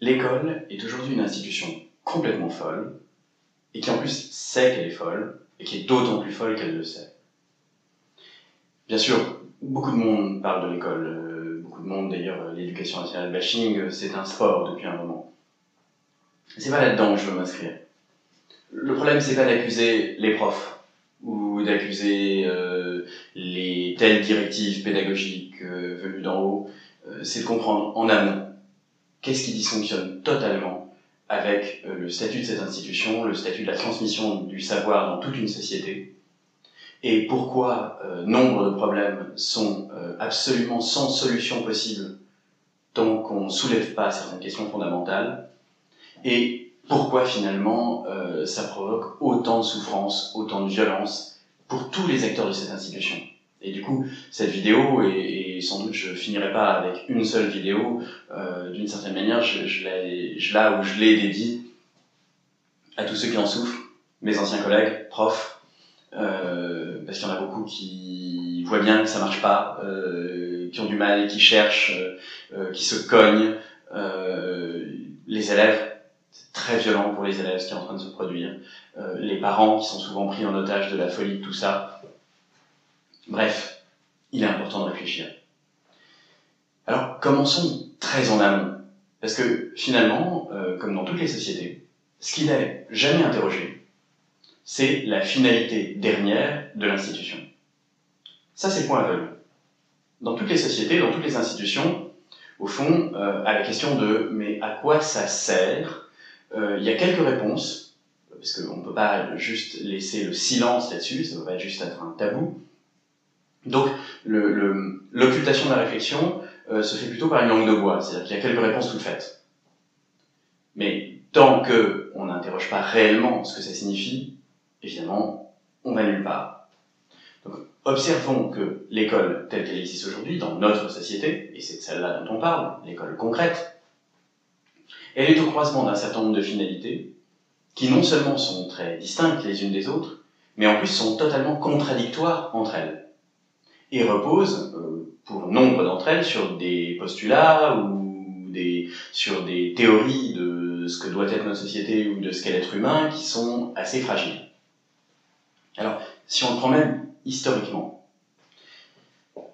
L'école est aujourd'hui une institution complètement folle, et qui en plus sait qu'elle est folle, et qui est d'autant plus folle qu'elle le sait. Bien sûr, beaucoup de monde parle de l'école, beaucoup de monde d'ailleurs, l'éducation nationale bashing, c'est un sport depuis un moment. C'est pas là-dedans que je veux m'inscrire. Le problème, c'est pas d'accuser les profs, ou d'accuser les telles directives pédagogiques venues d'en haut, c'est de comprendre en amont qu'est-ce qui dysfonctionne totalement avec le statut de cette institution, le statut de la transmission du savoir dans toute une société, et pourquoi nombre de problèmes sont absolument sans solution possible tant qu'on ne soulève pas certaines questions fondamentales, et pourquoi finalement ça provoque autant de souffrance, autant de violence pour tous les acteurs de cette institution. Et du coup, cette vidéo, et sans doute je finirai pas avec une seule vidéo, d'une certaine manière, je l'ai dédiée à tous ceux qui en souffrent, mes anciens collègues, profs, parce qu'il y en a beaucoup qui voient bien que ça marche pas, qui ont du mal et qui cherchent, qui se cognent, les élèves, c'est très violent pour les élèves ce qui est en train de se produire, les parents qui sont souvent pris en otage de la folie de tout ça. Bref, il est important de réfléchir. Alors, commençons très en amont, parce que finalement, comme dans toutes les sociétés, ce qui n'est jamais interrogé, c'est la finalité dernière de l'institution. Ça, c'est le point aveugle. Dans toutes les sociétés, dans toutes les institutions, au fond, à la question de « mais à quoi ça sert ?» il y a quelques réponses, parce qu'on ne peut pas juste laisser le silence là-dessus, ça ne va pas juste être un tabou. Donc, l'occultation de la réflexion se fait plutôt par une langue de bois, c'est-à-dire qu'il y a quelques réponses toutes faites. Mais tant qu'on n'interroge pas réellement ce que ça signifie, évidemment, on va nulle part. Donc, observons que l'école telle qu'elle existe aujourd'hui dans notre société, et c'est de celle-là dont on parle, l'école concrète, elle est au croisement d'un certain nombre de finalités qui non seulement sont très distinctes les unes des autres, mais en plus sont totalement contradictoires entre elles, et reposent, pour nombre d'entre elles, sur des postulats ou sur des théories de ce que doit être notre société ou de ce qu'est l'être humain qui sont assez fragiles. Alors, si on le prend même historiquement,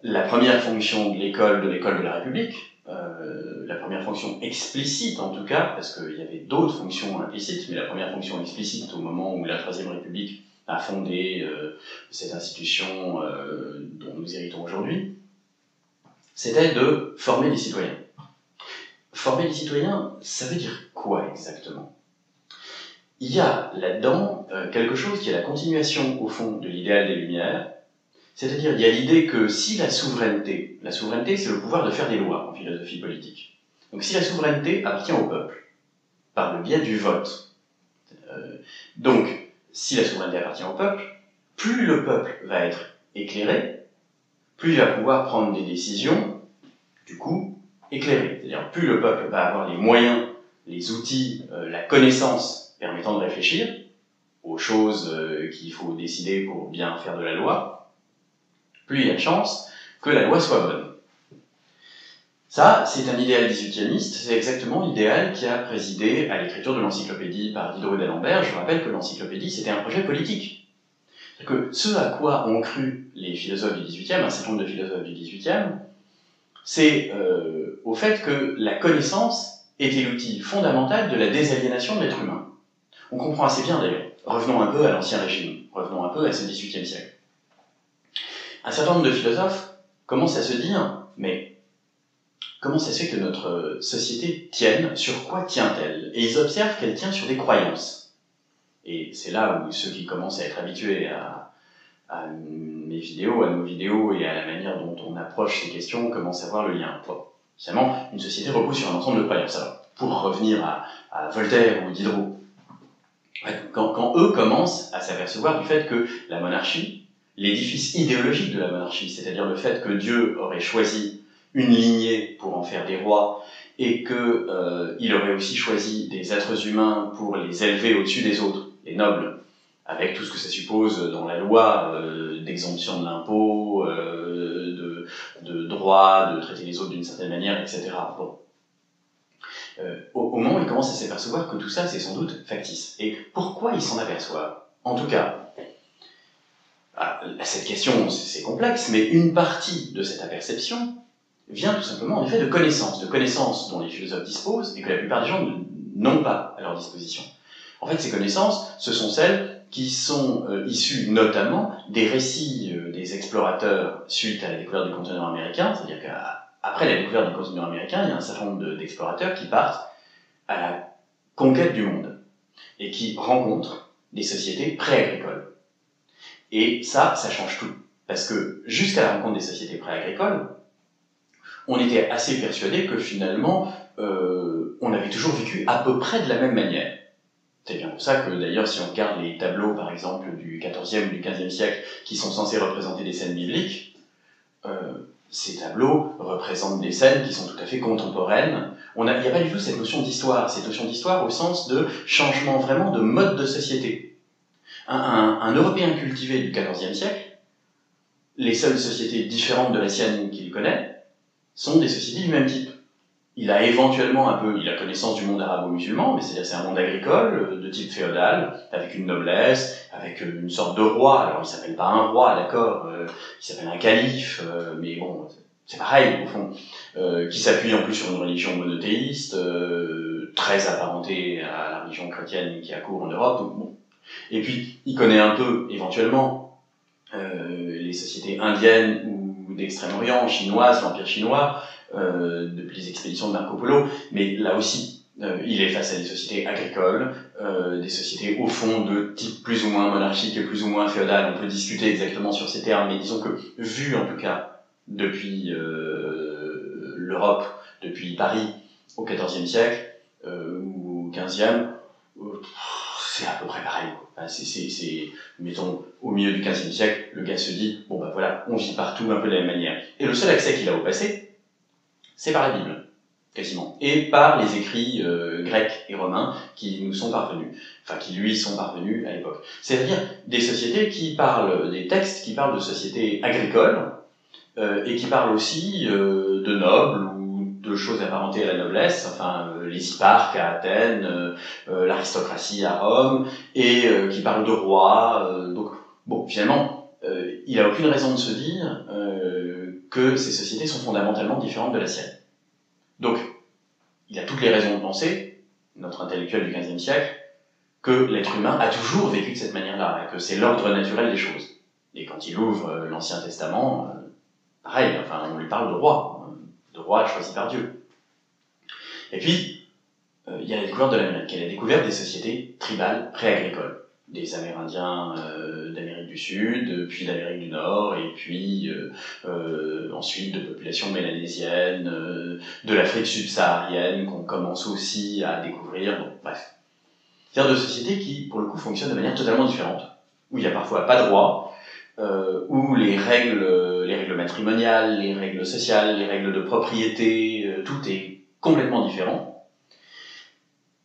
la première fonction de l'école de la République, la première fonction explicite en tout cas, parce qu'il y avait d'autres fonctions implicites, mais la première fonction explicite au moment où la Troisième République a fondé cette institution dont nous héritons aujourd'hui, c'était de former les citoyens. Former les citoyens, ça veut dire quoi exactement? Il y a là-dedans quelque chose qui est la continuation au fond de l'idéal des Lumières, c'est-à-dire il y a l'idée que si la souveraineté c'est le pouvoir de faire des lois en philosophie politique, donc si la souveraineté appartient au peuple, par le biais du vote, donc si la souveraineté appartient au peuple, plus le peuple va être éclairé, plus il va pouvoir prendre des décisions, du coup, éclairées. C'est-à-dire plus le peuple va avoir les moyens, les outils, la connaissance permettant de réfléchir aux choses qu'il faut décider pour bien faire de la loi, plus il y a de chances que la loi soit bonne. Ça, c'est un idéal 18e-iste, c'est exactement l'idéal qui a présidé à l'écriture de l'encyclopédie par Diderot et d'Alembert. Je rappelle que l'encyclopédie, c'était un projet politique. C'est-à-dire que ce à quoi ont cru les philosophes du 18e, un certain nombre de philosophes du 18e, c'est au fait que la connaissance était l'outil fondamental de la désaliénation de l'être humain. On comprend assez bien d'ailleurs. Revenons un peu à l'Ancien Régime, revenons un peu à ce 18e siècle. Un certain nombre de philosophes commencent à se dire, mais comment ça se fait que notre société tienne? Sur quoi tient-elle? Et ils observent qu'elle tient sur des croyances. Et c'est là où ceux qui commencent à être habitués à mes vidéos, à nos vidéos et à la manière dont on approche ces questions commencent à voir le lien. Bon, finalement, une société repose sur un ensemble de croyances. Alors, pour revenir à Voltaire ou Diderot, quand eux commencent à s'apercevoir du fait que la monarchie, l'édifice idéologique de la monarchie, c'est-à-dire le fait que Dieu aurait choisi une lignée pour en faire des rois, et qu'il aurait aussi choisi des êtres humains pour les élever au-dessus des autres, les nobles, avec tout ce que ça suppose dans la loi, d'exemption de l'impôt, de droit, de traiter les autres d'une certaine manière, etc. Bon. Au moment où il commence à s'apercevoir que tout ça, c'est sans doute factice. Et pourquoi il s'en aperçoit? En tout cas, cette question, c'est complexe, mais une partie de cette aperception vient tout simplement en effet de connaissances dont les philosophes disposent et que la plupart des gens n'ont pas à leur disposition. En fait, ces connaissances, ce sont celles qui sont issues notamment des récits des explorateurs suite à la découverte du continent américain, c'est-à-dire qu'après la découverte du continent américain, il y a un certain nombre d'explorateurs qui partent à la conquête du monde et qui rencontrent des sociétés pré-agricoles. Et ça change tout. Parce que jusqu'à la rencontre des sociétés pré-agricoles, on était assez persuadé que finalement, on avait toujours vécu à peu près de la même manière. C'est bien pour ça que d'ailleurs, si on regarde les tableaux, par exemple, du XIVe ou du XVe siècle, qui sont censés représenter des scènes bibliques, ces tableaux représentent des scènes qui sont tout à fait contemporaines. Il n'y a pas du tout cette notion d'histoire au sens de changement vraiment de mode de société. Un Européen cultivé du XIVe siècle, les seules sociétés différentes de la sienne qu'il connaît sont des sociétés du même type. Il a éventuellement il a connaissance du monde arabo-musulman, mais c'est un monde agricole, de type féodal, avec une noblesse, avec une sorte de roi. Alors il s'appelle pas un roi, d'accord, il s'appelle un calife, mais bon, c'est pareil au fond, qui s'appuie en plus sur une religion monothéiste, très apparentée à la religion chrétienne qui a cours en Europe. Donc, bon. Et puis il connaît un peu, éventuellement, les sociétés indiennes ou d'Extrême-Orient, chinoises, l'Empire chinois, depuis les expéditions de Marco Polo, mais là aussi, il est face à des sociétés agricoles, des sociétés au fond de type plus ou moins monarchique et plus ou moins féodal. On peut discuter exactement sur ces termes, mais disons que, vu en tout cas depuis l'Europe, depuis Paris au XIVe siècle, ou au XVe, c'est à peu près pareil. Enfin, mettons, au milieu du XVe siècle, le gars se dit, bon ben voilà, on vit partout un peu de la même manière. Et le seul accès qu'il a au passé, c'est par la Bible, quasiment, et par les écrits grecs et romains qui nous sont parvenus, enfin qui lui sont parvenus à l'époque. C'est-à-dire des sociétés des textes qui parlent de sociétés agricoles, et qui parlent aussi de nobles ou de choses apparentées à la noblesse, enfin les hipparques à Athènes, l'aristocratie à Rome, et qui parlent de rois. Donc, bon, finalement, il n'a aucune raison de se dire que ces sociétés sont fondamentalement différentes de la sienne. Donc, il a toutes les raisons de penser, notre intellectuel du XVe siècle, que l'être humain a toujours vécu de cette manière-là, et que c'est l'ordre naturel des choses. Et quand il ouvre l'Ancien Testament, pareil, enfin, on lui parle de roi choisi par Dieu. Et puis, il y a la découverte de l'Amérique, il y a la découverte des sociétés tribales pré-agricoles. Des Amérindiens d'Amérique du Sud, puis d'Amérique du Nord, et puis ensuite de populations mélanésiennes, de l'Afrique subsaharienne, qu'on commence aussi à découvrir, bon, bref. C'est-à-dire de sociétés qui, pour le coup, fonctionnent de manière totalement différente, où il n'y a parfois pas de roi, où les règles matrimoniales, les règles sociales, les règles de propriété, tout est complètement différent.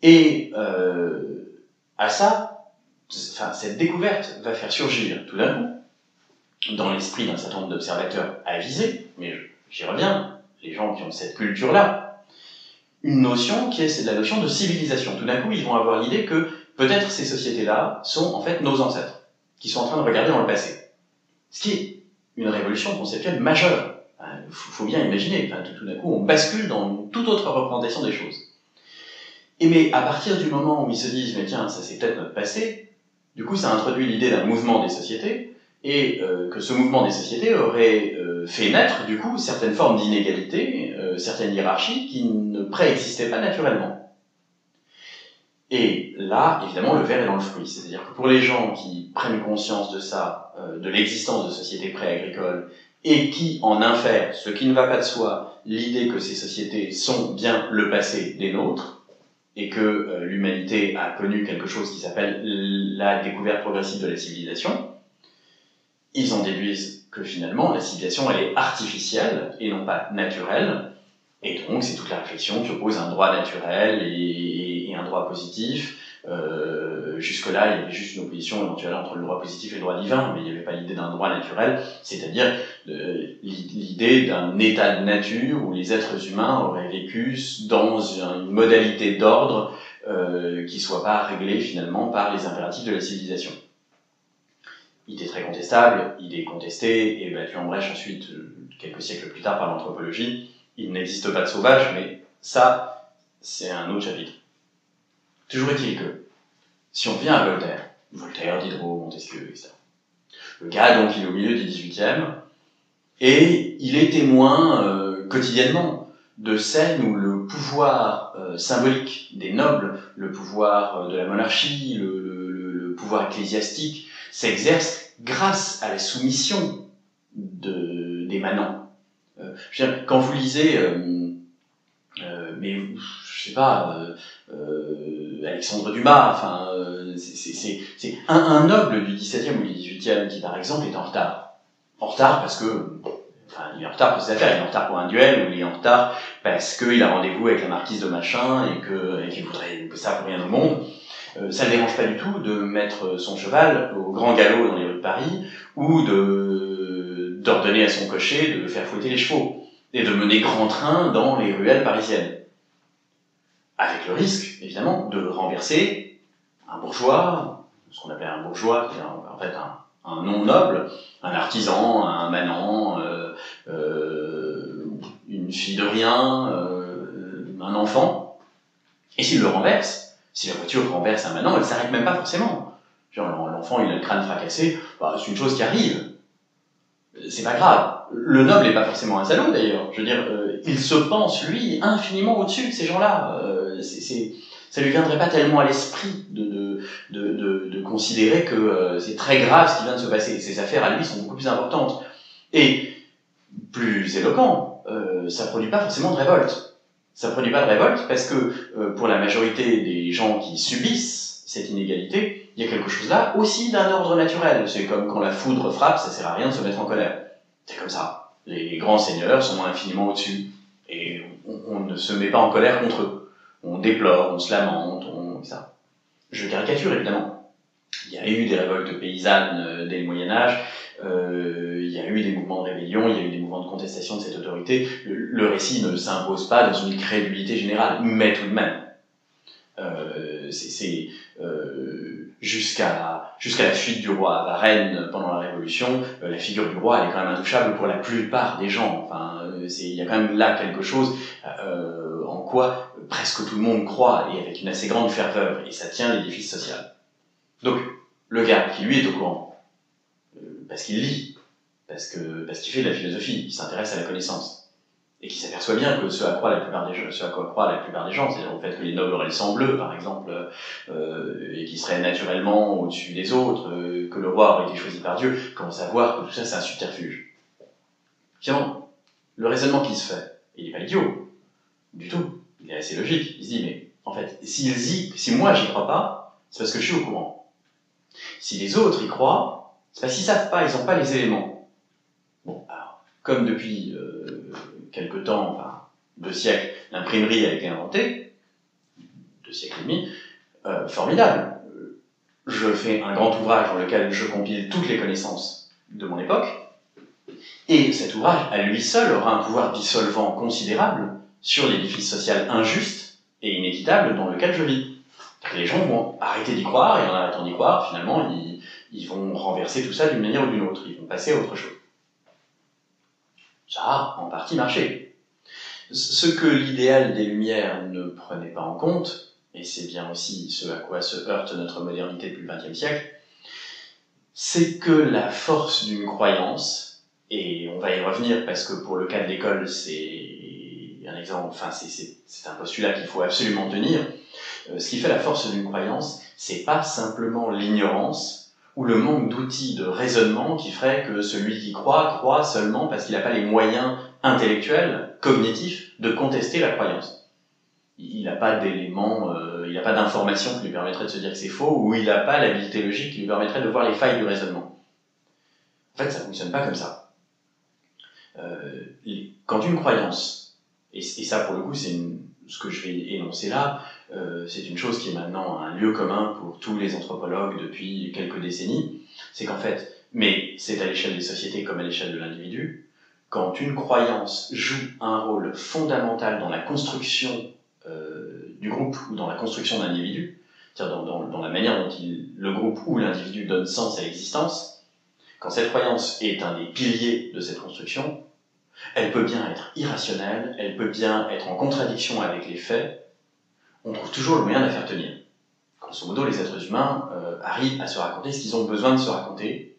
Et à ça, cette découverte va faire surgir tout d'un coup, dans l'esprit d'un certain nombre d'observateurs avisés, mais j'y reviens, les gens qui ont cette culture-là, une notion qui est la notion de civilisation. Tout d'un coup, ils vont avoir l'idée que peut-être ces sociétés-là sont en fait nos ancêtres, qui sont en train de regarder dans le passé. Ce qui est une révolution conceptuelle majeure. Il faut bien imaginer, tout d'un coup, on bascule dans une toute autre représentation des choses. Mais à partir du moment où ils se disent, mais tiens, ça c'est peut-être notre passé, du coup ça introduit l'idée d'un mouvement des sociétés, et que ce mouvement des sociétés aurait fait naître, du coup, certaines formes d'inégalité, certaines hiérarchies qui ne préexistaient pas naturellement. Et là, évidemment, le ver est dans le fruit. C'est-à-dire que pour les gens qui prennent conscience de ça, de l'existence de sociétés pré-agricoles, et qui en infèrent, ce qui ne va pas de soi, l'idée que ces sociétés sont bien le passé des nôtres, et que l'humanité a connu quelque chose qui s'appelle la découverte progressive de la civilisation, ils en déduisent que finalement, la civilisation, elle est artificielle et non pas naturelle, et donc c'est toute la réflexion qui oppose un droit naturel et un droit positif, Jusque-là, il y avait juste une opposition éventuelle entre le droit positif et le droit divin, mais il n'y avait pas l'idée d'un droit naturel, c'est-à-dire l'idée d'un état de nature où les êtres humains auraient vécu dans une modalité d'ordre qui ne soit pas réglée finalement par les impératifs de la civilisation. Idée très contestable, idée contestée et battue en brèche ensuite, quelques siècles plus tard, par l'anthropologie. Il n'existe pas de sauvage, mais ça, c'est un autre chapitre. Toujours est-il que, si on vient à Voltaire, Diderot, Montesquieu, etc., le gars, donc, il est au milieu du XVIIIe, et il est témoin quotidiennement de scènes où le pouvoir symbolique des nobles, le pouvoir de la monarchie, le pouvoir ecclésiastique, s'exerce grâce à la soumission des manants. Je veux dire, quand vous lisez, mais je sais pas, Alexandre Dumas, enfin, c'est un noble du XVIIe ou du XVIIIe qui, par exemple, est en retard. En retard parce que, enfin, il est en retard pour ses affaires, il est en retard pour un duel, ou il est en retard parce qu'il a rendez-vous avec la marquise de machin et qu'il voudrait ça pour rien au monde. Ça ne dérange pas du tout de mettre son cheval au grand galop dans les rues de Paris ou d'ordonner à son cocher de faire fouetter les chevaux et de mener grand train dans les ruelles parisiennes. Avec le risque, évidemment, de renverser un bourgeois, ce qu'on appelle un bourgeois, qui est en fait un non-noble, un artisan, un manant, une fille de rien, un enfant. Et s'il le renverse, si la voiture renverse un manant, elle ne s'arrête même pas forcément. Genre, l'enfant, il a le crâne fracassé, bah, c'est une chose qui arrive. C'est pas grave. Le noble n'est pas forcément un salaud, d'ailleurs. Je veux dire, il se pense, lui, infiniment au-dessus de ces gens-là. Ça lui viendrait pas tellement à l'esprit de considérer que c'est très grave ce qui vient de se passer. Ses affaires à lui sont beaucoup plus importantes. Et, plus éloquent, ça produit pas forcément de révolte. Ça produit pas de révolte parce que pour la majorité des gens qui subissent cette inégalité, il y a quelque chose là aussi d'un ordre naturel. C'est comme quand la foudre frappe, ça sert à rien de se mettre en colère. C'est comme ça. Les grands seigneurs sont infiniment au-dessus. Et on ne se met pas en colère contre eux. On déplore, on se lamente, ça. Je caricature évidemment. Il y a eu des révoltes paysannes dès le Moyen-Âge, il y a eu des mouvements de rébellion, il y a eu des mouvements de contestation de cette autorité. Le récit ne s'impose pas dans une crédulité générale, mais tout de même. Jusqu'à la fuite du roi à Varennes pendant la Révolution, la figure du roi elle est quand même intouchable pour la plupart des gens. Enfin, il y a quand même là quelque chose en quoi presque tout le monde croit et avec une assez grande ferveur, et ça tient l'édifice social. Donc, le gars qui lui est au courant, parce qu'il lit, parce qu'il fait de la philosophie, il s'intéresse à la connaissance, et qui s'aperçoit bien que ce à quoi croient la plupart des gens, c'est-à-dire au fait que les nobles auraient le sang bleu, par exemple, et qui seraient naturellement au-dessus des autres, que le roi aurait été choisi par Dieu, commence à voir que tout ça c'est un subterfuge. Finalement, le raisonnement qui se fait, il n'est pas idiot, du tout, il est assez logique, il se dit, mais en fait, si moi j'y crois pas, c'est parce que je suis au courant. Si les autres y croient, c'est parce qu'ils savent pas, ils n'ont pas les éléments. Bon, alors, comme depuis quelque temps, enfin 2 siècles, l'imprimerie a été inventée, 2 siècles et demi, formidable. Je fais un grand ouvrage dans lequel je compile toutes les connaissances de mon époque, et cet ouvrage, à lui seul, aura un pouvoir dissolvant considérable sur l'édifice social injuste et inéquitable dans lequel je vis. Les gens vont arrêter d'y croire, et en arrêtant d'y croire, finalement, ils vont renverser tout ça d'une manière ou d'une autre, ils vont passer à autre chose. Ça a en partie marché. Ce que l'idéal des Lumières ne prenait pas en compte, et c'est bien aussi ce à quoi se heurte notre modernité depuis le XXe siècle, c'est que la force d'une croyance, et on va y revenir parce que pour le cas de l'école, c'est un exemple, enfin c'est un postulat qu'il faut absolument tenir, ce qui fait la force d'une croyance, c'est pas simplement l'ignorance ou le manque d'outils de raisonnement qui ferait que celui qui croit seulement parce qu'il n'a pas les moyens intellectuels, cognitifs, de contester la croyance. Il n'a pas d'éléments, il n'a pas d'informations qui lui permettraient de se dire que c'est faux, ou il n'a pas l'habileté logique qui lui permettrait de voir les failles du raisonnement. En fait, ça ne fonctionne pas comme ça. Quand une croyance, et ça pour le coup c'est ce que je vais énoncer là, c'est une chose qui est maintenant un lieu commun pour tous les anthropologues depuis quelques décennies, c'est qu'en fait, mais c'est à l'échelle des sociétés comme à l'échelle de l'individu, quand une croyance joue un rôle fondamental dans la construction du groupe ou dans la construction d'un individu, c'est-à-dire dans la manière dont le groupe ou l'individu donne sens à l'existence, quand cette croyance est un des piliers de cette construction, elle peut bien être irrationnelle, elle peut bien être en contradiction avec les faits, on trouve toujours le moyen de la faire tenir. Grosso modo, les êtres humains arrivent à se raconter ce qu'ils ont besoin de se raconter,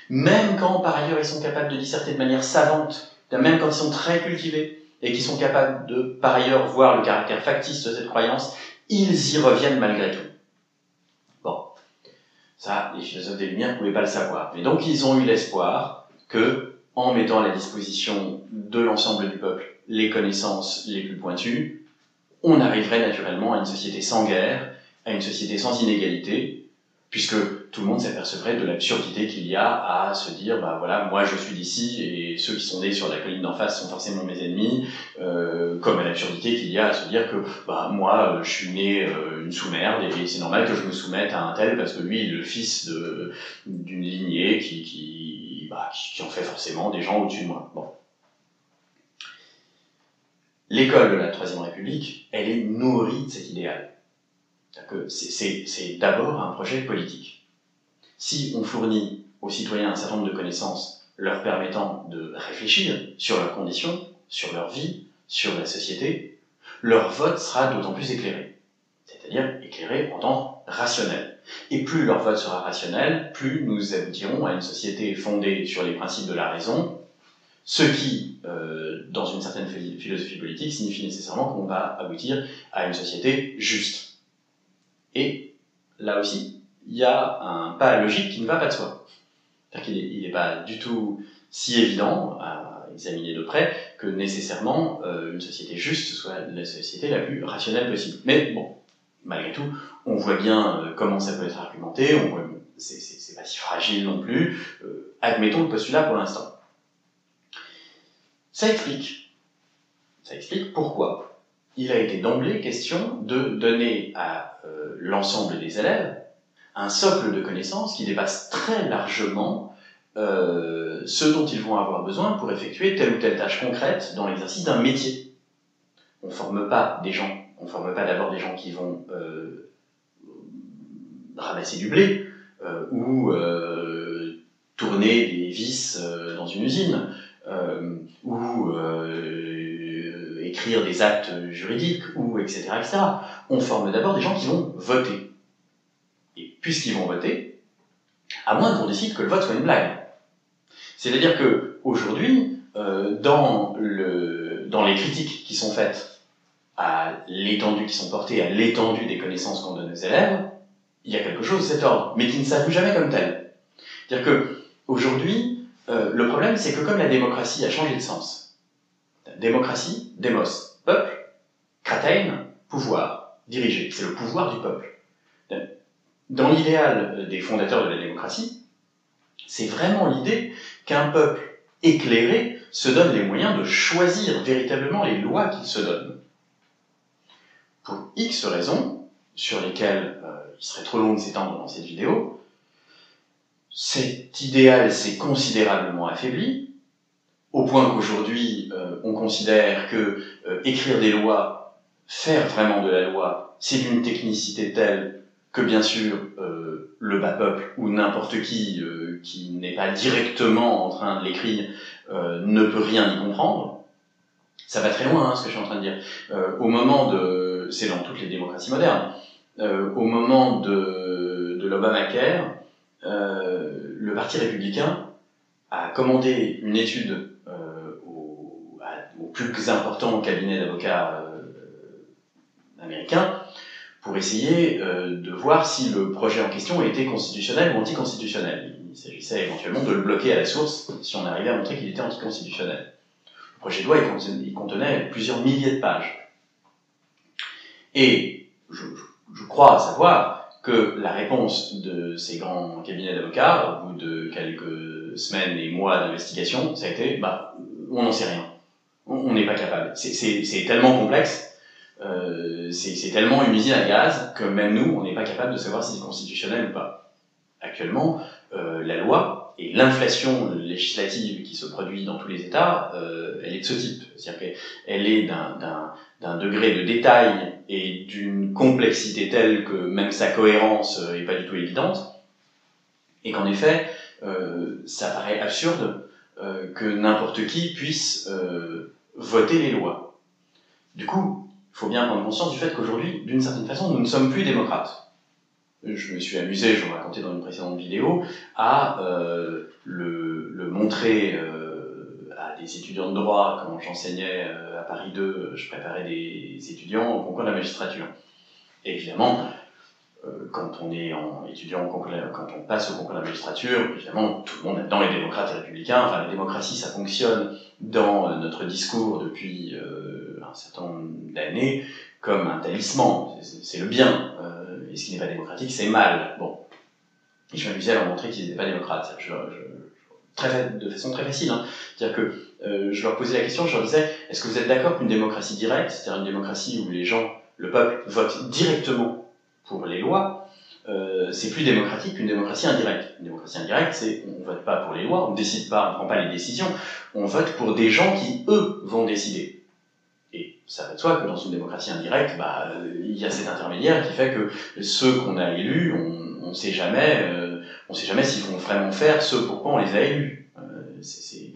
même quand par ailleurs ils sont capables de disserter de manière savante, même quand ils sont très cultivés, et qu'ils sont capables de par ailleurs voir le caractère factice de cette croyance, ils y reviennent malgré tout. Bon, ça, les philosophes des Lumières ne pouvaient pas le savoir. Mais donc ils ont eu l'espoir que, en mettant à la disposition de l'ensemble du peuple les connaissances les plus pointues, on arriverait naturellement à une société sans guerre, à une société sans inégalité, puisque tout le monde s'apercevrait de l'absurdité qu'il y a à se dire, bah voilà, moi je suis d'ici et ceux qui sont nés sur la colline d'en face sont forcément mes ennemis, comme à l'absurdité qu'il y a à se dire que bah moi je suis né une sous-merde et c'est normal que je me soumette à un tel parce que lui il est le fils d'une lignée qui en fait forcément des gens au-dessus de moi. Bon. L'école de la Troisième République, elle est nourrie de cet idéal. C'est d'abord un projet politique. Si on fournit aux citoyens un certain nombre de connaissances leur permettant de réfléchir sur leurs conditions, sur leur vie, sur la société, leur vote sera d'autant plus éclairé. C'est-à-dire éclairé en tant que rationnel. Et plus leur vote sera rationnel, plus nous aboutirons à une société fondée sur les principes de la raison, ce qui, dans une certaine philosophie politique, signifie nécessairement qu'on va aboutir à une société juste. Et là aussi, il y a un pas logique qui ne va pas de soi. C'est-à-dire qu'il n'est pas du tout si évident à examiner de près que nécessairement une société juste soit la société la plus rationnelle possible. Mais bon, malgré tout, on voit bien comment ça peut être argumenté, on voit, c'est pas si fragile non plus. Admettons le postulat pour l'instant. Ça explique pourquoi il a été d'emblée question de donner à l'ensemble des élèves un socle de connaissances qui dépasse très largement ce dont ils vont avoir besoin pour effectuer telle ou telle tâche concrète dans l'exercice d'un métier. On ne forme pas d'abord des gens qui vont ramasser du blé ou tourner des vis dans une usine ou écrire des actes juridiques, ou etc., etc. On forme d'abord des gens qui vont voter. Et puisqu'ils vont voter, à moins qu'on décide que le vote soit une blague. C'est-à-dire qu'aujourd'hui, dans les critiques qui sont faites à l'étendue, qui sont portées à l'étendue des connaissances qu'on donne aux élèves, il y a quelque chose de cet ordre, mais qui ne s'avoue jamais comme tel. C'est-à-dire qu'aujourd'hui, le problème, c'est que comme la démocratie a changé de sens, démocratie, démos, peuple, kratein, pouvoir, dirigé, c'est le pouvoir du peuple. Dans l'idéal des fondateurs de la démocratie, c'est vraiment l'idée qu'un peuple éclairé se donne les moyens de choisir véritablement les lois qu'il se donne. Pour X raisons, sur lesquelles il serait trop long de s'étendre dans cette vidéo, cet idéal s'est considérablement affaibli, au point qu'aujourd'hui, on considère que écrire des lois, faire vraiment de la loi, c'est d'une technicité telle que, bien sûr, le bas peuple ou n'importe qui n'est pas directement en train de l'écrire ne peut rien y comprendre. Ça va très loin, ce que je suis en train de dire. Au moment de... C'est dans toutes les démocraties modernes. Au moment de l'Obamacare, le Parti républicain a commandé une étude au plus important cabinet d'avocats américain pour essayer de voir si le projet en question était constitutionnel ou anticonstitutionnel. Il s'agissait éventuellement de le bloquer à la source si on arrivait à montrer qu'il était anticonstitutionnel. Le projet de loi il contenait plusieurs milliers de pages. Et je crois savoir que la réponse de ces grands cabinets d'avocats, au bout de quelques semaines et mois d'investigation, ça a été on n'en sait rien. On n'est pas capable. C'est tellement complexe C'est tellement une usine à gaz que même nous, on n'est pas capable de savoir si c'est constitutionnel ou pas. Actuellement, la loi et l'inflation législative qui se produit dans tous les États, elle est de ce type. C'est-à-dire qu'elle est d'un degré de détail et d'une complexité telle que même sa cohérence n'est pas du tout évidente, et qu'en effet, ça paraît absurde que n'importe qui puisse voter les lois. Du coup, il faut bien prendre conscience du fait qu'aujourd'hui, d'une certaine façon, nous ne sommes plus démocrates. Je me suis amusé, je vous racontais dans une précédente vidéo, à le montrer à des étudiants de droit quand j'enseignais à Paris 2, je préparais des étudiants au concours de la magistrature. Et évidemment, quand on est étudiant quand on passe au concours de la magistrature, évidemment, tout le monde là-dedans est démocrate et républicain. Enfin, la démocratie, ça fonctionne dans notre discours depuis un certain nombre d'années comme un talisman. C'est le bien. Et ce qui n'est pas démocratique, c'est mal. Bon. Et je m'amusais à leur montrer qu'ils n'étaient pas démocrates. De façon très facile. Hein. C'est-à-dire que je leur posais la question, je leur disais, est-ce que vous êtes d'accord qu'une démocratie directe, c'est-à-dire une démocratie où les gens, le peuple, vote directement pour les lois, c'est plus démocratique qu'une démocratie indirecte. Une démocratie indirecte, c'est on vote pas pour les lois, on décide pas, on prend pas les décisions, on vote pour des gens qui, eux, vont décider. Et ça va de soi que dans une démocratie indirecte, il y a cet intermédiaire qui fait que ceux qu'on a élus, on sait jamais s'ils vont vraiment faire ce pourquoi on les a élus. C'est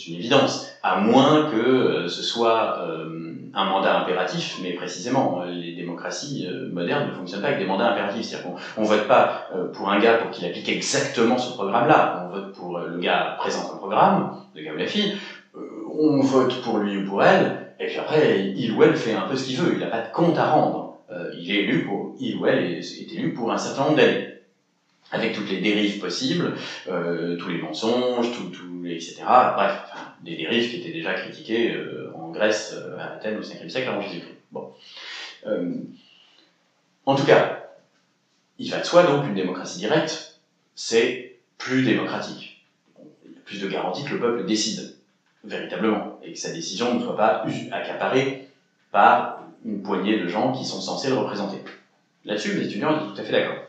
une évidence. À moins que ce soit un mandat impératif, mais précisément, les démocraties modernes ne fonctionnent pas avec des mandats impératifs. C'est-à-dire qu'on vote pas pour un gars pour qu'il applique exactement ce programme-là. On vote pour le gars présente un programme, le gars ou la fille, on vote pour lui ou pour elle, et puis après, il ou elle fait un peu ce qu'il veut, il n'a pas de compte à rendre. Il ou elle est élu pour un certain nombre d'années, avec toutes les dérives possibles, tous les mensonges, etc. Bref, des dérives qui étaient déjà critiquées en Grèce, à Athènes, au 5e siècle avant Jésus-Christ. Bon. En tout cas, il va de soi donc qu'une démocratie directe, c'est plus démocratique. Il y a plus de garanties que le peuple décide véritablement, et que sa décision ne soit pas accaparée par une poignée de gens qui sont censés le représenter. Là-dessus, les étudiants étaient tout à fait d'accord.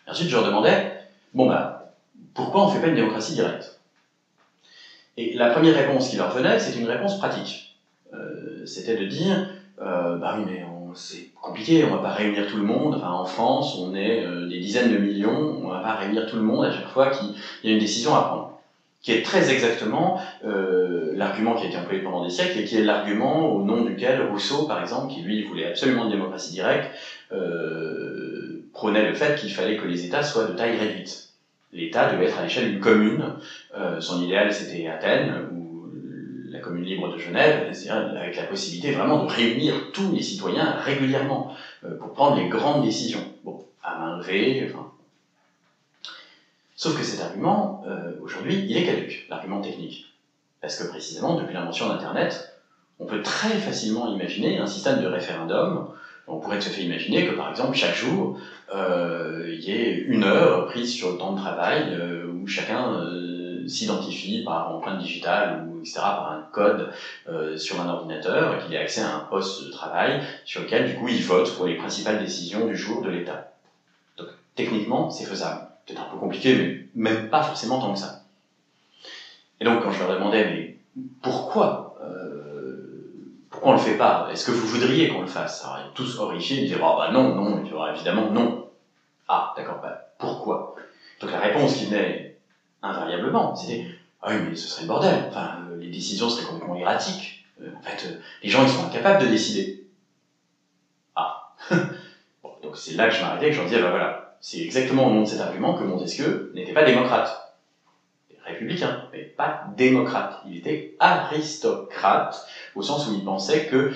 Ensuite, je leur demandais, pourquoi on ne fait pas une démocratie directe? Et la première réponse qui leur venait, c'était une réponse pratique. C'était de dire, oui, mais c'est compliqué, on ne va pas réunir tout le monde. Enfin, en France, on est des dizaines de millions, on ne va pas réunir tout le monde à chaque fois qu'il y a une décision à prendre. Qui est très exactement l'argument qui a été employé pendant des siècles et qui est l'argument au nom duquel Rousseau, par exemple, qui lui voulait absolument une démocratie directe, prônait le fait qu'il fallait que les États soient de taille réduite. L'État devait être à l'échelle d'une commune. Son idéal, c'était Athènes, ou la commune libre de Genève, c'est-à-dire avec la possibilité vraiment de réunir tous les citoyens régulièrement pour prendre les grandes décisions. Bon, à main levée, enfin... Sauf que cet argument, aujourd'hui, il est caduc, l'argument technique. Parce que précisément, depuis l'invention d'Internet, on peut très facilement imaginer un système de référendum. On pourrait se faire imaginer que, par exemple, chaque jour, il y ait une heure prise sur le temps de travail où chacun s'identifie par empreinte digitale ou etc., par un code sur un ordinateur, et qu'il ait accès à un poste de travail sur lequel, du coup, il vote pour les principales décisions du jour de l'État. Donc, techniquement, c'est faisable. Peut-être un peu compliqué, mais même pas forcément tant que ça. Et donc, quand je leur demandais, mais pourquoi on le fait pas? Est-ce que vous voudriez qu'on le fasse? Alors, ils tous horrifiés, ils disaient, non, évidemment, non. Ah, d'accord, pourquoi? Donc, la réponse qui venait invariablement, c'était, ah oui, mais ce serait le bordel. Enfin, les décisions seraient complètement erratiques. En fait, les gens, ils sont incapables de décider. Ah. Bon, donc, c'est là que je m'arrêtais et que je leur disais, voilà. C'est exactement au nom de cet argument que Montesquieu n'était pas démocrate. Il était républicain, mais pas démocrate. Il était aristocrate, au sens où il pensait que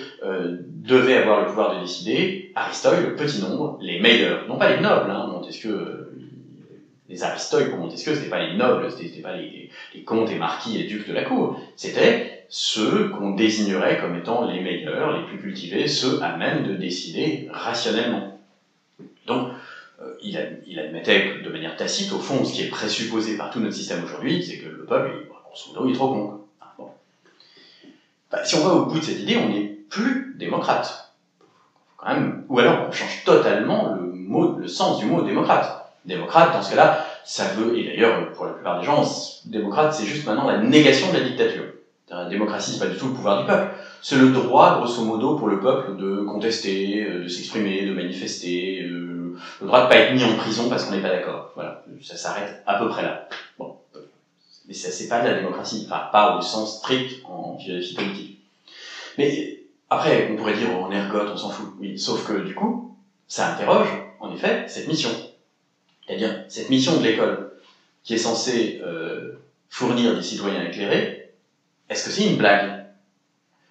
devait avoir le pouvoir de décider Aristoï, le petit nombre, les meilleurs. Non pas les nobles, hein. Montesquieu, les aristoïs pour Montesquieu, c'était pas les nobles, c'était pas les comtes et marquis et ducs de la cour. C'était ceux qu'on désignerait comme étant les meilleurs, les plus cultivés, ceux à même de décider rationnellement. Donc, il admettait de manière tacite, au fond, ce qui est présupposé par tout notre système aujourd'hui, c'est que le peuple, grosso modo, il est trop con. Bon. Si on va au bout de cette idée, on n'est plus démocrate. quand même, ou alors on change totalement le sens du mot démocrate. Démocrate, dans ce cas-là, ça veut, et d'ailleurs, pour la plupart des gens, démocrate, c'est juste maintenant la négation de la dictature. La démocratie, c'est pas du tout le pouvoir du peuple. C'est le droit, grosso modo, pour le peuple de contester, de s'exprimer, de manifester, le droit de pas être mis en prison parce qu'on n'est pas d'accord. Voilà, ça s'arrête à peu près là. Bon, mais ça, c'est pas de la démocratie, enfin, pas au sens strict en philosophie politique. Mais après, on pourrait dire, on ergote, on s'en fout. Oui, sauf que du coup, ça interroge, en effet, cette mission. C'est-à-dire, cette mission de l'école, qui est censée fournir des citoyens éclairés, est-ce que c'est une blague?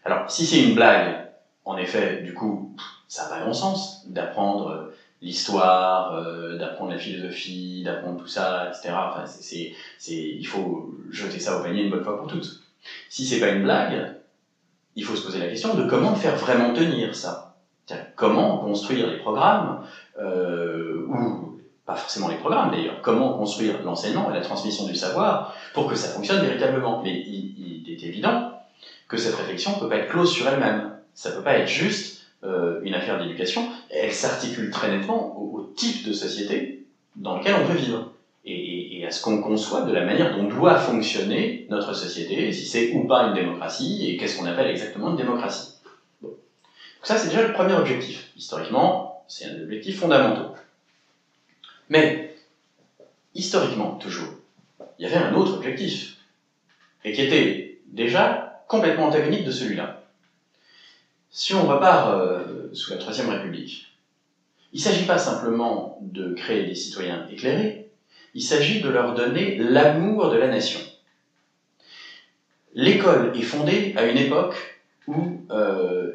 Alors, si c'est une blague, en effet, du coup, ça n'a pas grand sens d'apprendre l'histoire, d'apprendre la philosophie, d'apprendre tout ça, etc. Enfin, il faut jeter ça au panier une bonne fois pour toutes. Si c'est pas une blague, il faut se poser la question de comment faire vraiment tenir ça. C'est-à-dire, comment construire les programmes, ou pas forcément les programmes d'ailleurs, comment construire l'enseignement et la transmission du savoir pour que ça fonctionne véritablement. Mais il est évident que cette réflexion ne peut pas être close sur elle-même. Ça ne peut pas être juste une affaire d'éducation. Elle s'articule très nettement au type de société dans lequel on veut vivre et à ce qu'on conçoit de la manière dont doit fonctionner notre société, si c'est ou pas une démocratie, et qu'est-ce qu'on appelle exactement une démocratie. Bon. Donc ça, c'est déjà le premier objectif. Historiquement, c'est un objectif fondamental. Mais, historiquement, toujours, il y avait un autre objectif, et qui était déjà complètement antagonique de celui-là. Si on repart sous la Troisième République, il ne s'agit pas simplement de créer des citoyens éclairés, il s'agit de leur donner l'amour de la nation. L'école est fondée à une époque où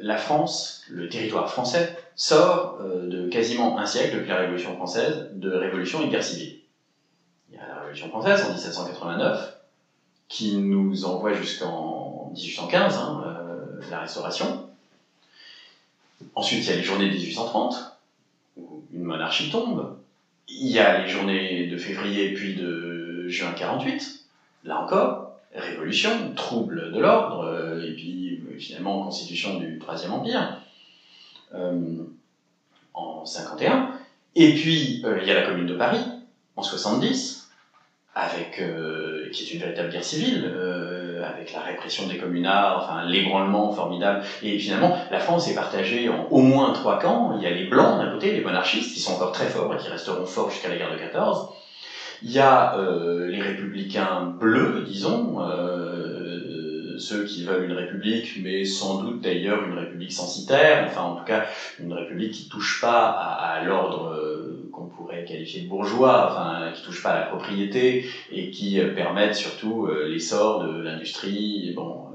la France, le territoire français, sort de quasiment un siècle, depuis la Révolution française, de révolution et de guerre civile. Il y a la Révolution française en 1789, qui nous envoie jusqu'en 1815, la Restauration. Ensuite, il y a les journées de 1830, où une monarchie tombe. Il y a les journées de février puis de juin 48, là encore, révolution, trouble de l'ordre, et puis finalement constitution du Troisième Empire, en 51. Et puis, il y a la Commune de Paris, en 70, qui est une véritable guerre civile, avec la répression des communards, enfin l'ébranlement formidable. Et finalement, la France est partagée en au moins 3 camps. Il y a les Blancs d'un côté, les monarchistes, qui sont encore très forts et qui resteront forts jusqu'à la guerre de 14. Il y a les républicains bleus, disons, ceux qui veulent une république, mais sans doute d'ailleurs une république censitaire, enfin en tout cas une république qui ne touche pas à l'ordre qu'on pourrait qualifier de bourgeois, enfin qui ne touche pas à la propriété et qui permettent surtout l'essor de l'industrie. Bon,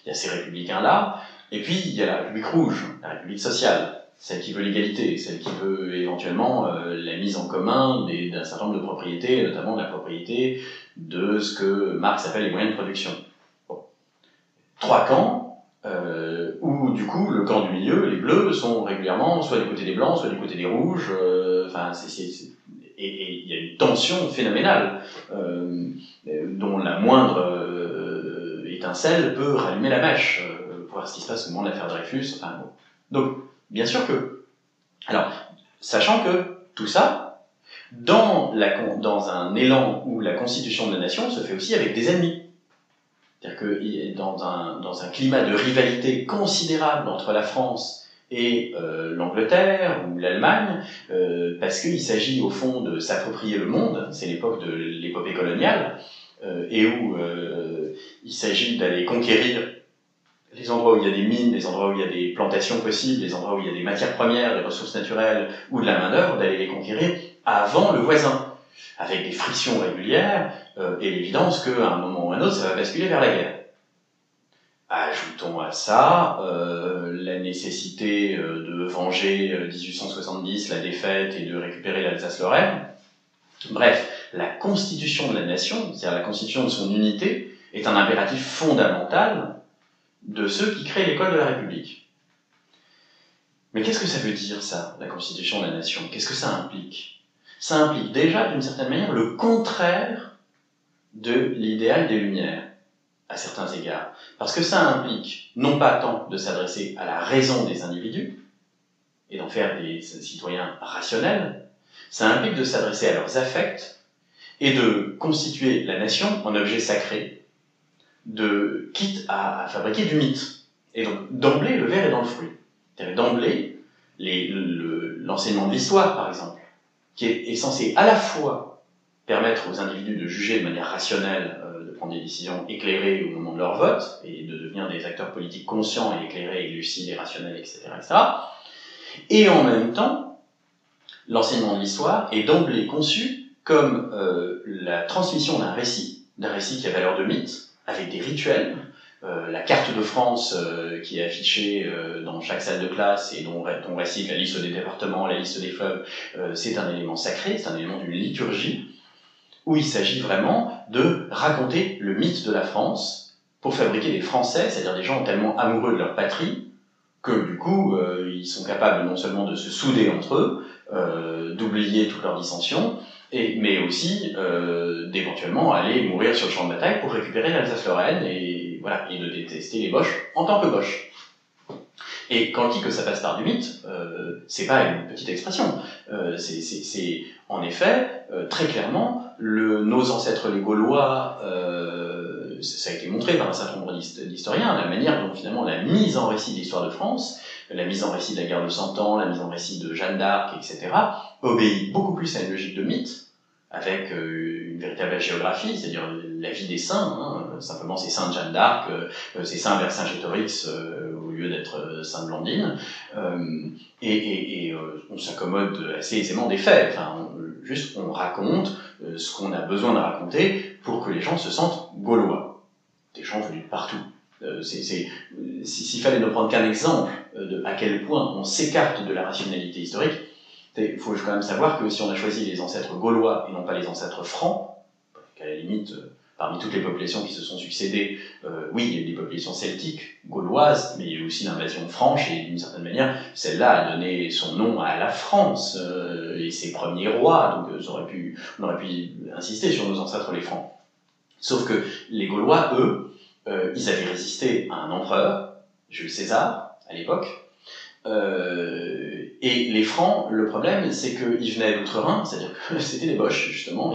il y a ces républicains-là. Et puis il y a la République rouge, la République sociale, celle qui veut l'égalité, celle qui veut éventuellement la mise en commun d'un certain nombre de propriétés, notamment de la propriété de ce que Marx appelle les moyens de production. Bon. 3 camps, où du coup le camp du milieu, les bleus, sont régulièrement soit du côté des blancs, soit du côté des rouges, et il y a une tension phénoménale, dont la moindre étincelle peut rallumer la mèche, pour voir ce qui se passe au moment de l'affaire Dreyfus, enfin bon. Donc, bien sûr que... Alors, sachant que tout ça, dans un élan où la constitution de la nation se fait aussi avec des ennemis. C'est-à-dire que dans un climat de rivalité considérable entre la France et l'Angleterre ou l'Allemagne, parce qu'il s'agit au fond de s'approprier le monde, c'est l'époque de l'épopée coloniale, et où il s'agit d'aller conquérir les endroits où il y a des mines, les endroits où il y a des plantations possibles, les endroits où il y a des matières premières, des ressources naturelles ou de la main-d'œuvre, d'aller les conquérir avant le voisin, avec des frictions régulières et l'évidence qu'à un moment ou à un autre, ça va basculer vers la guerre. Ajoutons à ça la nécessité de venger 1870, la défaite, et de récupérer l'Alsace-Lorraine. Bref, la constitution de la nation, c'est-à-dire la constitution de son unité, est un impératif fondamental de ceux qui créent l'école de la République. Mais qu'est-ce que ça veut dire, ça, la constitution de la nation? Qu'est-ce que ça implique? Ça implique déjà, d'une certaine manière, le contraire de l'idéal des Lumières, à certains égards. Parce que ça implique, non pas tant de s'adresser à la raison des individus, et d'en faire des citoyens rationnels, ça implique de s'adresser à leurs affects et de constituer la nation en objet sacré, quitte à fabriquer du mythe. Et donc, d'emblée, le ver est dans le fruit. D'emblée, l'enseignement de l'histoire, par exemple, qui est censé à la fois permettre aux individus de juger de manière rationnelle, de prendre des décisions éclairées au moment de leur vote, et de devenir des acteurs politiques conscients et éclairés, et lucides et rationnels, etc., etc. Et en même temps, l'enseignement de l'histoire est d'emblée conçu comme la transmission d'un récit qui a valeur de mythe, avec des rituels. La carte de France qui est affichée dans chaque salle de classe et dont on récite la liste des départements, la liste des fleuves, c'est un élément sacré, c'est un élément d'une liturgie, où il s'agit vraiment de raconter le mythe de la France pour fabriquer des Français, c'est-à-dire des gens tellement amoureux de leur patrie, que du coup, ils sont capables non seulement de se souder entre eux, d'oublier toutes leurs dissensions, mais aussi d'éventuellement aller mourir sur le champ de bataille pour récupérer l'Alsace-Lorraine et de détester les Boches en tant que Boches. Et quand je dis que ça passe par du mythe, c'est pas une petite expression. C'est en effet, très clairement, nos ancêtres les Gaulois, ça a été montré par un certain nombre d'historiens, la manière dont finalement la mise en récit de l'histoire de France, la mise en récit de la guerre de Cent Ans, la mise en récit de Jeanne d'Arc, etc., obéit beaucoup plus à une logique de mythe, avec une véritable géographie, c'est-à-dire la vie des saints, simplement c'est Sainte Jeanne d'Arc, c'est Saint Vercingétorix au lieu d'être Sainte Blandine, et on s'accommode assez aisément des faits, juste on raconte ce qu'on a besoin de raconter pour que les gens se sentent gaulois, des gens venus de partout. S'il fallait ne prendre qu'un exemple de à quel point on s'écarte de la rationalité historique, il faut quand même savoir que si on a choisi les ancêtres gaulois et non pas les ancêtres francs, qu'à la limite, parmi toutes les populations qui se sont succédées, oui, il y a eu des populations celtiques, gauloises, mais il y a eu aussi l'invasion franche, et d'une certaine manière, celle-là a donné son nom à la France, et ses premiers rois, donc on aurait pu insister sur nos ancêtres les francs. Sauf que les Gaulois, eux, ils avaient résisté à un empereur, Jules César, à l'époque, et les Francs, le problème, c'est qu'ils venaient d'outre-Rhin, c'est-à-dire que c'était des Boches, justement,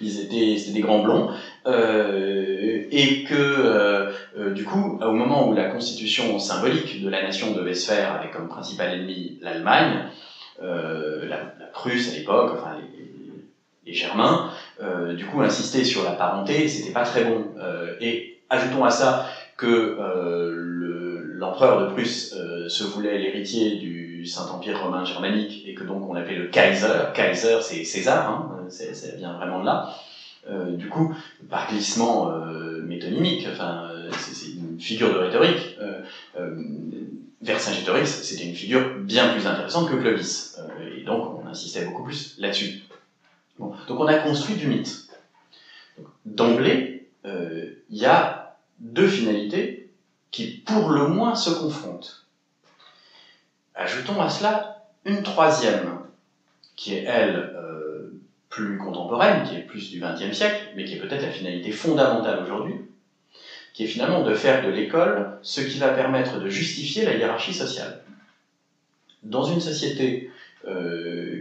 c'était des grands blonds, et que, du coup, au moment où la constitution symbolique de la nation devait se faire avec comme principal ennemi l'Allemagne, la Prusse à l'époque, enfin les Germains, du coup, insister sur la parenté, c'était pas très bon. Et ajoutons à ça que l'empereur de Prusse se voulait l'héritier du Saint-Empire romain germanique et que donc on l'appelait le Kaiser. Kaiser, c'est César, ça vient vraiment de là. Du coup, par glissement métonymique, c'est une figure de rhétorique. Vercingétorix, c'était une figure bien plus intéressante que Clovis. Et donc on insistait beaucoup plus là-dessus. Bon, donc on a construit du mythe. D'emblée, il y a deux finalités qui, pour le moins, se confrontent. Ajoutons à cela une troisième, qui est, elle, plus contemporaine, qui est plus du XXe siècle, mais qui est peut-être la finalité fondamentale aujourd'hui, qui est finalement de faire de l'école ce qui va permettre de justifier la hiérarchie sociale. Dans une société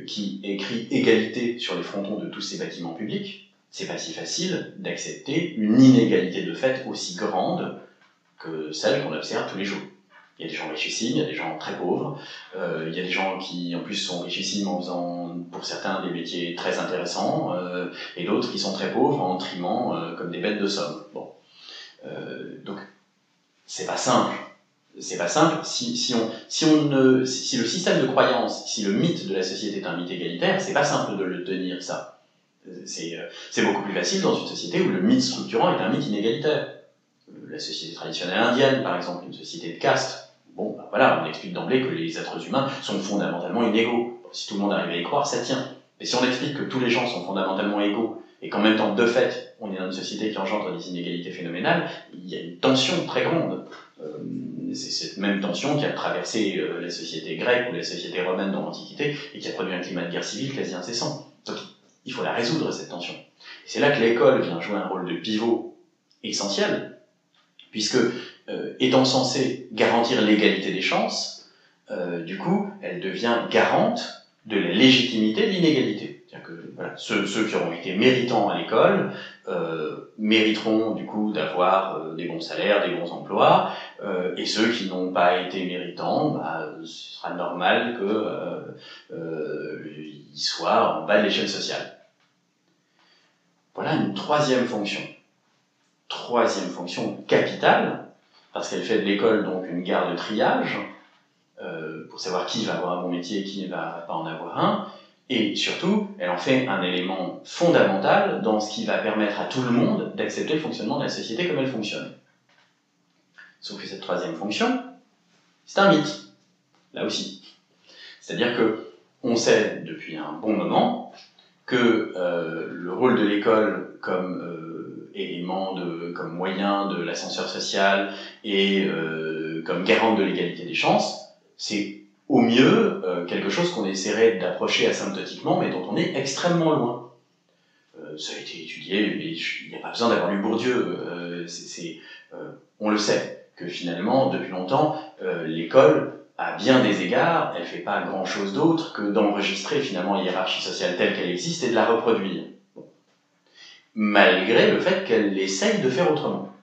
qui écrit égalité sur les frontons de tous ces bâtiments publics, c'est pas si facile d'accepter une inégalité de fait aussi grande que celle qu'on observe tous les jours. Il y a des gens richissimes, il y a des gens très pauvres, il y a des gens qui en plus sont richissimes en faisant pour certains des métiers très intéressants, et d'autres qui sont très pauvres en trimant comme des bêtes de somme. Bon. Donc c'est pas simple. C'est pas simple. Si le système de croyance, si le mythe de la société est un mythe égalitaire, c'est pas simple de le tenir, ça. C'est beaucoup plus facile dans une société où le mythe structurant est un mythe inégalitaire. La société traditionnelle indienne, par exemple, une société de caste. Bon, voilà, on explique d'emblée que les êtres humains sont fondamentalement inégaux. Si tout le monde arrive à y croire, ça tient. Mais si on explique que tous les gens sont fondamentalement égaux, et qu'en même temps, de fait, on est dans une société qui engendre des inégalités phénoménales, il y a une tension très grande. C'est cette même tension qui a traversé la société grecque ou la société romaine dans l'Antiquité et qui a produit un climat de guerre civile quasi incessant. Donc il faut la résoudre, cette tension. Et c'est là que l'école vient jouer un rôle de pivot essentiel, puisque étant censée garantir l'égalité des chances, du coup, elle devient garante de la légitimité de l'inégalité. C'est-à-dire que voilà, ceux qui auront été méritants à l'école mériteront du coup d'avoir des bons salaires, des bons emplois, et ceux qui n'ont pas été méritants, bah, ce sera normal qu'ils soient en bas de l'échelle sociale. Voilà une troisième fonction. Troisième fonction capitale, parce qu'elle fait de l'école donc une gare de triage, pour savoir qui va avoir un bon métier et qui ne va pas en avoir un, et surtout, elle en fait un élément fondamental dans ce qui va permettre à tout le monde d'accepter le fonctionnement de la société comme elle fonctionne. Sauf que cette troisième fonction, c'est un mythe, là aussi. C'est-à-dire que on sait depuis un bon moment que le rôle de l'école comme élément, comme moyen de l'ascenseur social et comme garante de l'égalité des chances, c'est au mieux quelque chose qu'on essaierait d'approcher asymptotiquement, mais dont on est extrêmement loin. Ça a été étudié, mais il n'y a pas besoin d'avoir lu Bourdieu. On le sait, que finalement, depuis longtemps, l'école, à bien des égards, elle ne fait pas grand-chose d'autre que d'enregistrer finalement la hiérarchie sociale telle qu'elle existe et de la reproduire. Bon. Malgré le fait qu'elle essaye de faire autrement.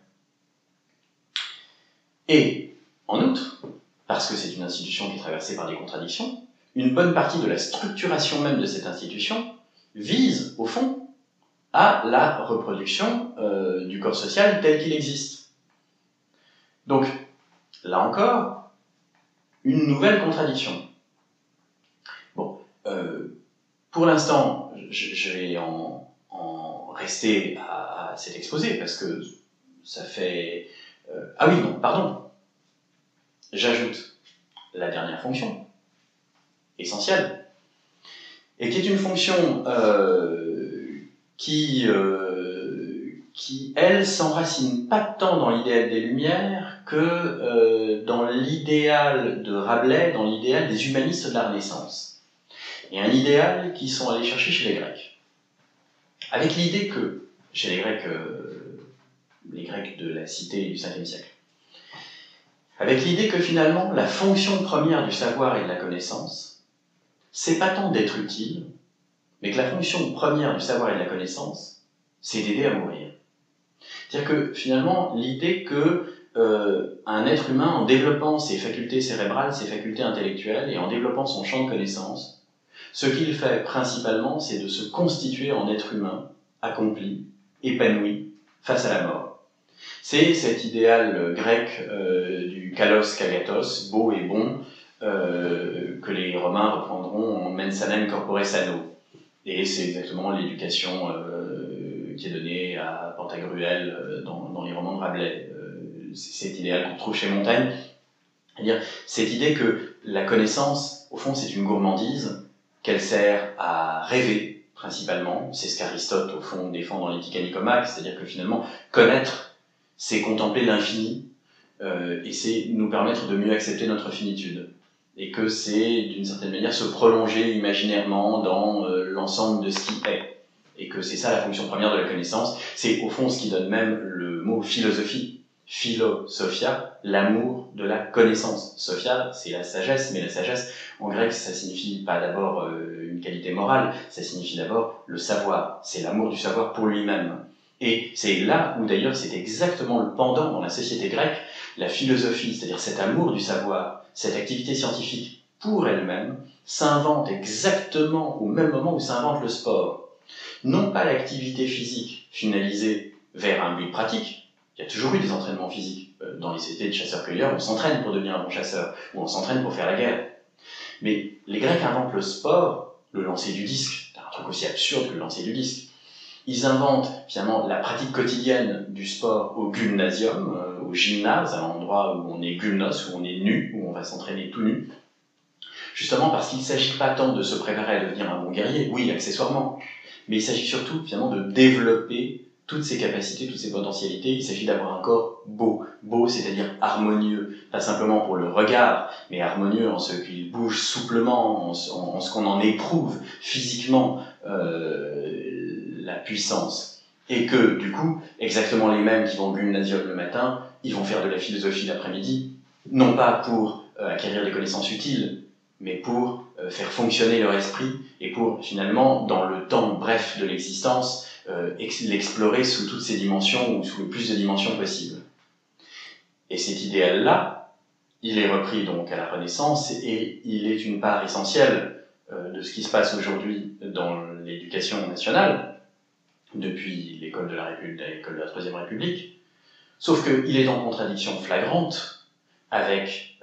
Et, en outre, parce que c'est une institution qui est traversée par des contradictions, une bonne partie de la structuration même de cette institution vise, au fond, à la reproduction du corps social tel qu'il existe. Donc, là encore, une nouvelle contradiction. Bon, pour l'instant, je vais en rester à cet exposé, parce que ça fait... ah oui, non, pardon. J'ajoute la dernière fonction, essentielle, et qui est une fonction qui, elle, s'enracine pas tant dans l'idéal des Lumières que dans l'idéal de Rabelais, dans l'idéal des humanistes de la Renaissance. Et un idéal qu'ils sont allés chercher chez les Grecs. Avec l'idée que, chez les Grecs de la cité du 5e siècle, avec l'idée que finalement, la fonction première du savoir et de la connaissance, c'est pas tant d'être utile, mais que la fonction première du savoir et de la connaissance, c'est d'aider à mourir. C'est-à-dire que finalement, l'idée que un être humain, en développant ses facultés cérébrales, ses facultés intellectuelles, et en développant son champ de connaissances, ce qu'il fait principalement, c'est de se constituer en être humain, accompli, épanoui, face à la mort. C'est cet idéal grec du kalos kagatos, beau et bon, que les Romains reprendront en mens sanem corpore sano. Et c'est exactement l'éducation qui est donnée à Pantagruel dans les romans de Rabelais. C'est cet idéal qu'on trouve chez Montaigne. C'est-à-dire cette idée que la connaissance, au fond, c'est une gourmandise, qu'elle sert à rêver, principalement. C'est ce qu'Aristote, au fond, défend dans l'Éthique à Nicomaque, c'est-à-dire que finalement, connaître, c'est contempler l'infini, et c'est nous permettre de mieux accepter notre finitude. Et que c'est, d'une certaine manière, se prolonger imaginairement dans l'ensemble de ce qui est. Et que c'est ça la fonction première de la connaissance. C'est au fond ce qui donne même le mot philosophie. Philosophia, l'amour de la connaissance. Sophia, c'est la sagesse, mais la sagesse, en grec, ça signifie pas d'abord une qualité morale, ça signifie d'abord le savoir. C'est l'amour du savoir pour lui-même. Et c'est là où d'ailleurs c'est exactement le pendant dans la société grecque, la philosophie, c'est-à-dire cet amour du savoir, cette activité scientifique pour elle-même, s'invente exactement au même moment où s'invente le sport. Non pas l'activité physique finalisée vers un but pratique. Il y a toujours eu des entraînements physiques. Dans les sociétés de chasseurs-cueilleurs, on s'entraîne pour devenir un bon chasseur, ou on s'entraîne pour faire la guerre. Mais les Grecs inventent le sport, le lancer du disque, c'est un truc aussi absurde que le lancer du disque. Ils inventent finalement la pratique quotidienne du sport au gymnasium, au gymnase, à l'endroit où on est gymnos, où on est nu, où on va s'entraîner tout nu. Justement parce qu'il ne s'agit pas tant de se préparer à devenir un bon guerrier, oui, accessoirement, mais il s'agit surtout finalement de développer toutes ses capacités, toutes ses potentialités. Il s'agit d'avoir un corps beau. Beau, c'est-à-dire harmonieux. Pas simplement pour le regard, mais harmonieux en ce qu'il bouge souplement, en ce qu'on en éprouve physiquement la puissance. Et que, du coup, exactement les mêmes qui vont au gymnasium le matin, ils vont faire de la philosophie l'après-midi, non pas pour acquérir des connaissances utiles, mais pour faire fonctionner leur esprit et pour finalement, dans le temps bref de l'existence, l'explorer sous toutes ses dimensions ou sous le plus de dimensions possibles. Et cet idéal-là, il est repris donc à la Renaissance et il est une part essentielle de ce qui se passe aujourd'hui dans l'éducation nationale, depuis l'école de la Troisième République, sauf qu'il est en contradiction flagrante avec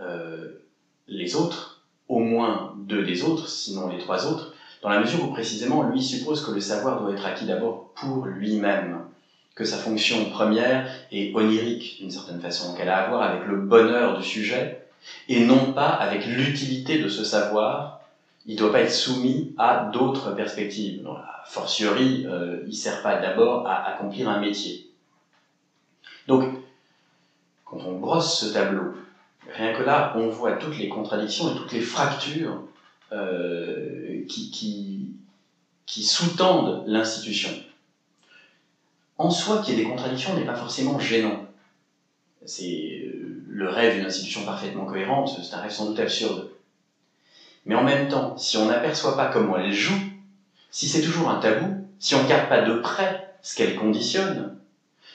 les autres, au moins deux des autres, sinon les trois autres, dans la mesure où précisément lui suppose que le savoir doit être acquis d'abord pour lui-même, que sa fonction première est onirique d'une certaine façon, qu'elle a à voir avec le bonheur du sujet et non pas avec l'utilité de ce savoir. Il ne doit pas être soumis à d'autres perspectives. Donc, a fortiori, il ne sert pas d'abord à accomplir un métier. Donc, quand on brosse ce tableau, rien que là, on voit toutes les contradictions et toutes les fractures qui sous-tendent l'institution. En soi, qu'il y ait des contradictions n'est pas forcément gênant. C'est le rêve d'une institution parfaitement cohérente, c'est un rêve sans doute absurde. Mais en même temps, si on n'aperçoit pas comment elle joue, si c'est toujours un tabou, si on ne regarde pas de près ce qu'elle conditionne,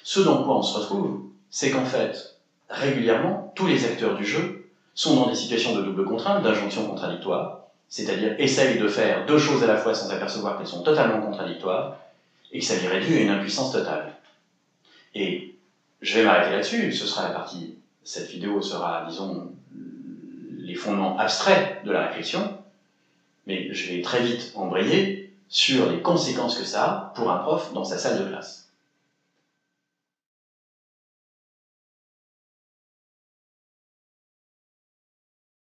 ce dans quoi on se retrouve, c'est qu'en fait, régulièrement, tous les acteurs du jeu sont dans des situations de double contrainte, d'injonction contradictoire, c'est-à-dire essayent de faire deux choses à la fois sans apercevoir qu'elles sont totalement contradictoires, et que ça les réduit à une impuissance totale. Et je vais m'arrêter là-dessus, ce sera la partie, cette vidéo sera, disons, les fondements abstraits de la réflexion, mais je vais très vite embrayer sur les conséquences que ça a pour un prof dans sa salle de classe.